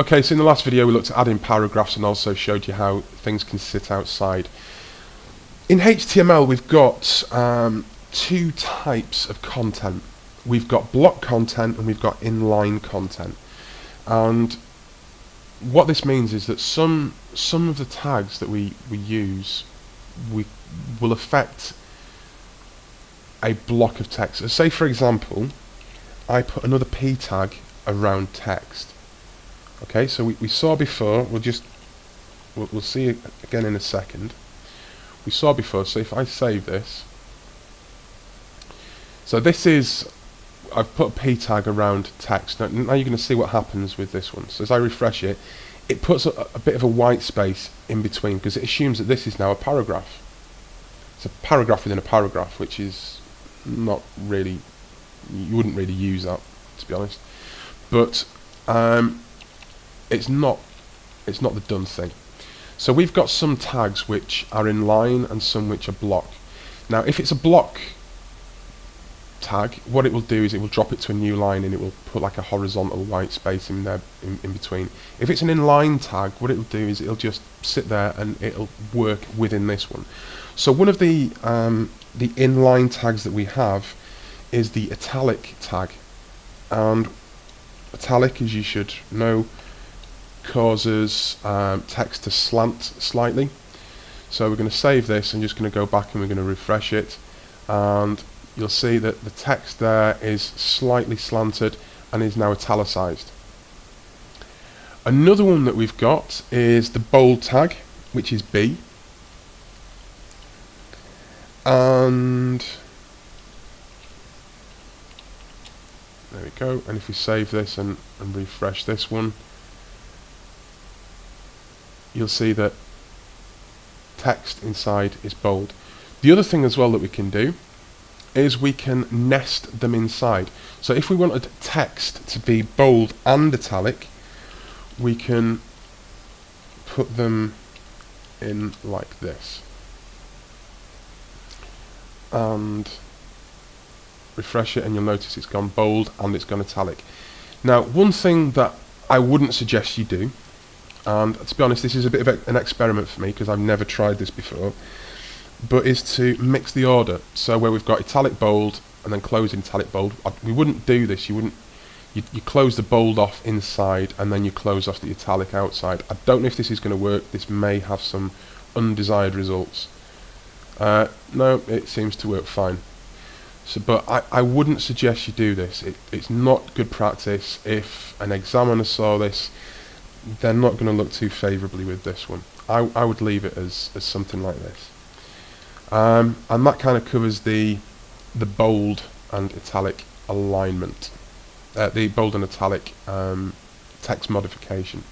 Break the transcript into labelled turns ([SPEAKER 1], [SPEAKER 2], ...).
[SPEAKER 1] Okay, so in the last video we looked at adding paragraphs and also showed you how things can sit outside. In HTML we've got two types of content. We've got block content and we've got inline content. And what this means is that some of the tags that we use will affect a block of text. So say for example I put another P tag around text. Okay, so we saw before, we'll see it again in a second. We saw before, so if I save this, so this is, I've put a P tag around text. Now you're going to see what happens with this one. So as I refresh it, it puts a bit of a white space in between because it assumes that this is now a paragraph. It's a paragraph within a paragraph, which is not really, you wouldn't really use that, to be honest. But it's not the done thing. So we've got some tags which are in line and some which are block. Now if it's a block tag, what it will do is it will drop it to a new line and it will put like a horizontal white space in there in between. If it's an inline tag, what it will do is it'll just sit there and it'll work within this one. So one of the inline tags that we have is the italic tag, and italic, as you should know, causes text to slant slightly. So we're going to save this and just going to go back and we're going to refresh it, and you'll see that the text there is slightly slanted and is now italicized. Another one that we've got is the bold tag, which is B, and there we go. And if we save this and refresh this one, you'll see that text inside is bold. The other thing as well that we can do is we can nest them inside. So if we wanted text to be bold and italic, we can put them in like this and refresh it, and you'll notice it's gone bold and it's gone italic. Now one thing that I wouldn't suggest you do, and to be honest this is a bit of an experiment for me because I've never tried this before, but is to mix the order. So where we've got italic bold and then closing italic bold, we wouldn't do this. You close the bold off inside and then you close off the italic outside. I don't know if this is going to work. This may have some undesired results. No, it seems to work fine. So, but I wouldn't suggest you do this. It's not good practice. If an examiner saw this, they're not going to look too favourably with this one. I would leave it as something like this. And that kind of covers the bold and italic alignment, the bold and italic text modification.